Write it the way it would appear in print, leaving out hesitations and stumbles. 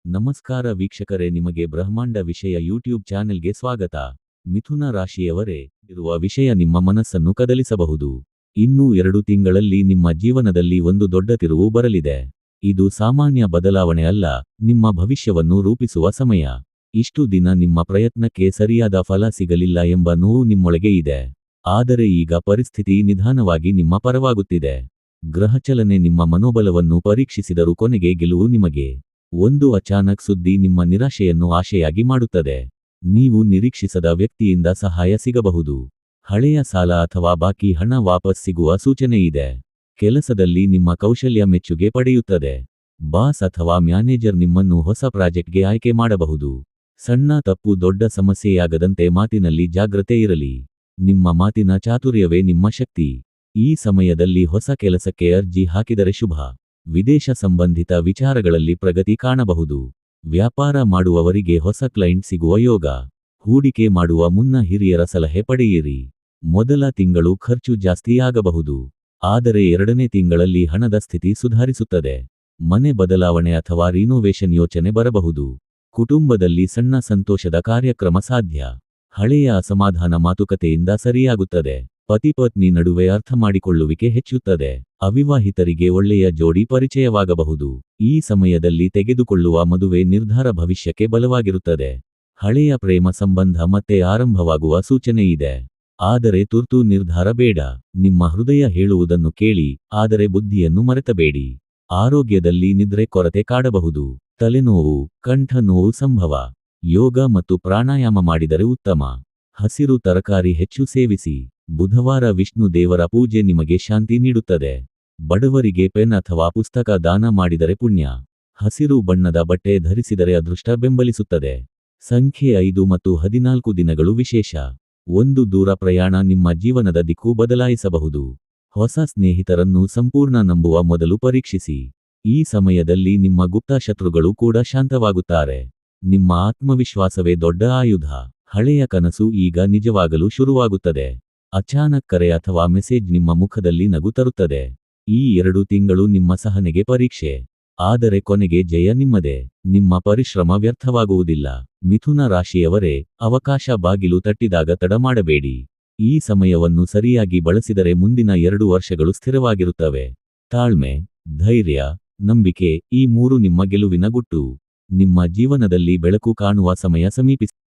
ನಮಸ್ಕಾರ ವೀಕ್ಷಕರೇ, ನಿಮಗೆ ಬ್ರಹ್ಮಾಂಡ ವಿಷಯ ಯೂಟ್ಯೂಬ್ ಚಾನೆಲ್ಗೆ ಸ್ವಾಗತ. ಮಿಥುನ ರಾಶಿಯವರೇ, ಇರುವ ವಿಷಯ ನಿಮ್ಮ ಮನಸ್ಸನ್ನು ಕದಲಿಸಬಹುದು. ಇನ್ನೂ 2 ತಿಂಗಳಲ್ಲಿ ನಿಮ್ಮ ಜೀವನದಲ್ಲಿ ಒಂದು ದೊಡ್ಡ ತಿರುವು ಬರಲಿದೆ. ಇದು ಸಾಮಾನ್ಯ ಬದಲಾವಣೆ ಅಲ್ಲ, ನಿಮ್ಮ ಭವಿಷ್ಯವನ್ನು ರೂಪಿಸುವ ಸಮಯ. ಇಷ್ಟು ದಿನ ನಿಮ್ಮ ಪ್ರಯತ್ನಕ್ಕೆ ಸರಿಯಾದ ಫಲ ಸಿಗಲಿಲ್ಲ ಎಂಬ ನೋವು ನಿಮ್ಮೊಳಗೆ ಇದೆ. ಆದರೆ ಈಗ ಪರಿಸ್ಥಿತಿ ನಿಧಾನವಾಗಿ ನಿಮ್ಮ ಪರವಾಗುತ್ತಿದೆ. ಗ್ರಹಚಲನೆ ನಿಮ್ಮ ಮನೋಬಲವನ್ನು ಪರೀಕ್ಷಿಸಿದರೂ ಕೊನೆಗೆ ಗೆಲುವು ನಿಮಗೆ. ಒಂದು ಅಚಾನಕ್ ಸುದ್ದಿ ನಿಮ್ಮ ನಿರಾಶೆಯನ್ನು ಆಶೆಯಾಗಿ ಮಾಡುತ್ತದೆ. ನೀವು ನಿರೀಕ್ಷಿಸದ ವ್ಯಕ್ತಿಯಿಂದ ಸಹಾಯ ಸಿಗಬಹುದು. ಹಳೆಯ ಸಾಲ ಅಥವಾ ಬಾಕಿ ಹಣ ವಾಪಸ್ ಸಿಗುವ ಸೂಚನೆ ಇದೆ. ಕೆಲಸದಲ್ಲಿ ನಿಮ್ಮ ಕೌಶಲ್ಯ ಮೆಚ್ಚುಗೆ ಪಡೆಯುತ್ತದೆ. ಬಾಸ್ ಅಥವಾ ಮ್ಯಾನೇಜರ್ ನಿಮ್ಮನ್ನು ಹೊಸ ಪ್ರಾಜೆಕ್ಟ್ಗೆ ಆಯ್ಕೆ ಮಾಡಬಹುದು. ಸಣ್ಣ ತಪ್ಪು ದೊಡ್ಡ ಸಮಸ್ಯೆಯಾಗದಂತೆ ಮಾತಿನಲ್ಲಿ ಜಾಗ್ರತೆ ಇರಲಿ. ನಿಮ್ಮ ಮಾತಿನ ಚಾತುರ್ಯವೇ ನಿಮ್ಮ ಶಕ್ತಿ. ಈ ಸಮಯದಲ್ಲಿ ಹೊಸ ಕೆಲಸಕ್ಕೆ ಅರ್ಜಿ ಹಾಕಿದರೆ ಶುಭ. ವಿದೇಶ ಸಂಬಂಧಿತ ವಿಚಾರಗಳಲ್ಲಿ ಪ್ರಗತಿ ಕಾಣಬಹುದು. ವ್ಯಾಪಾರ ಮಾಡುವವರಿಗೆ ಹೊಸ ಕ್ಲೈಂಟ್ ಸಿಗುವ ಯೋಗ. ಹೂಡಿಕೆ ಮಾಡುವ ಮುನ್ನ ಹಿರಿಯರ ಸಲಹೆ ಪಡೆಯಿರಿ. ಮೊದಲ ತಿಂಗಳು ಖರ್ಚು ಜಾಸ್ತಿ ಆಗಬಹುದು. ಆದರೆ 2ನೇ ತಿಂಗಳಲ್ಲಿ ಹಣದ ಸ್ಥಿತಿ ಸುಧಾರಿಸುತ್ತದೆ. ಮನೆ ಬದಲಾವಣೆ ಅಥವಾ ರಿನೋವೇಷನ್ ಯೋಚನೆ ಬರಬಹುದು. ಕುಟುಂಬದಲ್ಲಿ ಸಣ್ಣ ಸಂತೋಷದ ಕಾರ್ಯಕ್ರಮ ಸಾಧ್ಯ. ಹಳೆಯ ಅಸಮಾಧಾನ ಮಾತುಕತೆಯಿಂದ ಸರಿಯಾಗುತ್ತದೆ. ಪತಿ-ಪತ್ನಿ ನಡುವೆ ಅರ್ಥಮಾಡಿಕೊಳ್ಳುವಿಕೆ ಹೆಚ್ಚುತ್ತದೆ. ಅವಿವಾಹಿತರಿಗೆ ಒಳ್ಳೆಯ ಜೋಡಿ ಪರಿಚಯವಾಗಬಹುದು. ಈ ಸಮಯದಲ್ಲಿ ತೆಗೆದುಕೊಳ್ಳುವ ಮದುವೆ ನಿರ್ಧಾರ ಭವಿಷ್ಯಕ್ಕೆ ಬಲವಾಗಿರುತ್ತದೆ. ಹಳೆಯ ಪ್ರೇಮ ಸಂಬಂಧ ಮತ್ತೆ ಆರಂಭವಾಗುವ ಸೂಚನೆ ಇದೆ. ಆದರೆ ತುರ್ತು ನಿರ್ಧಾರ ಬೇಡ. ನಿಮ್ಮ ಹೃದಯ ಹೇಳುವುದನ್ನು ಕೇಳಿ, ಆದರೆ ಬುದ್ಧಿಯನ್ನು ಮರೆತಬೇಡಿ. ಆರೋಗ್ಯದಲ್ಲಿ ನಿದ್ರೆ ಕೊರತೆ ಕಾಡಬಹುದು. ತಲೆನೋವು, ಕಂಠ ನೋವು ಸಂಭವ. ಯೋಗ ಮತ್ತು ಪ್ರಾಣಾಯಾಮ ಮಾಡಿದರೆ ಉತ್ತಮ. ಹಸಿರು ತರಕಾರಿ ಹೆಚ್ಚು ಸೇವಿಸಿ. ಬುಧವಾರ ವಿಷ್ಣು ದೇವರ ಪೂಜೆ ನಿಮಗೆ ಶಾಂತಿ ನೀಡುತ್ತದೆ. ಬಡವರಿಗೆ ಪೆನ್ ಅಥವಾ ಪುಸ್ತಕ ದಾನ ಮಾಡಿದರೆ ಪುಣ್ಯ. ಹಸಿರು ಬಣ್ಣದ ಬಟ್ಟೆ ಧರಿಸಿದರೆ ಅದೃಷ್ಟ ಬೆಂಬಲಿಸುತ್ತದೆ. ಸಂಖ್ಯೆ 5 ಮತ್ತು 14 ದಿನಗಳು ವಿಶೇಷ. ಒಂದು ದೂರ ಪ್ರಯಾಣ ನಿಮ್ಮ ಜೀವನದ ದಿಕ್ಕು ಬದಲಾಯಿಸಬಹುದು. ಹೊಸ ಸ್ನೇಹಿತರನ್ನು ಸಂಪೂರ್ಣ ನಂಬುವ ಮೊದಲು ಪರೀಕ್ಷಿಸಿ. ಈ ಸಮಯದಲ್ಲಿ ನಿಮ್ಮ ಗುಪ್ತ ಶತ್ರುಗಳು ಕೂಡ ಶಾಂತವಾಗುತ್ತಾರೆ. ನಿಮ್ಮ ಆತ್ಮವಿಶ್ವಾಸವೇ ದೊಡ್ಡ ಆಯುಧ. ಹಳೆಯ ಕನಸು ಈಗ ನಿಜವಾಗಲು ಶುರುವಾಗುತ್ತದೆ. ಅಚಾನಕ್ ಕರೆ ಅಥವಾ ಮೆಸೇಜ್ ನಿಮ್ಮ ಮುಖದಲ್ಲಿ ನಗು ತರುತ್ತದೆ. ಈ 2 ತಿಂಗಳು ನಿಮ್ಮ ಸಹನೆಗೆ ಪರೀಕ್ಷೆ. ಆದರೆ ಕೊನೆಗೆ ಜಯ ನಿಮ್ಮದೇ. ನಿಮ್ಮ ಪರಿಶ್ರಮ ವ್ಯರ್ಥವಾಗುವುದಿಲ್ಲ. ಮಿಥುನ ರಾಶಿಯವರೇ, ಅವಕಾಶ ಬಾಗಿಲು ತಟ್ಟಿದಾಗ ತಡ ಮಾಡಬೇಡಿ. ಈ ಸಮಯವನ್ನು ಸರಿಯಾಗಿ ಬಳಸಿದರೆ ಮುಂದಿನ 2 ವರ್ಷಗಳು ಸ್ಥಿರವಾಗಿರುತ್ತವೆ. ತಾಳ್ಮೆ, ಧೈರ್ಯ, ನಂಬಿಕೆ, ಈ 3 ನಿಮ್ಮ ಗೆಲುವಿನ ಗುಟ್ಟು. ನಿಮ್ಮ ಜೀವನದಲ್ಲಿ ಬೆಳಕು ಕಾಣುವ ಸಮಯ ಸಮೀಪಿಸಿದೆ.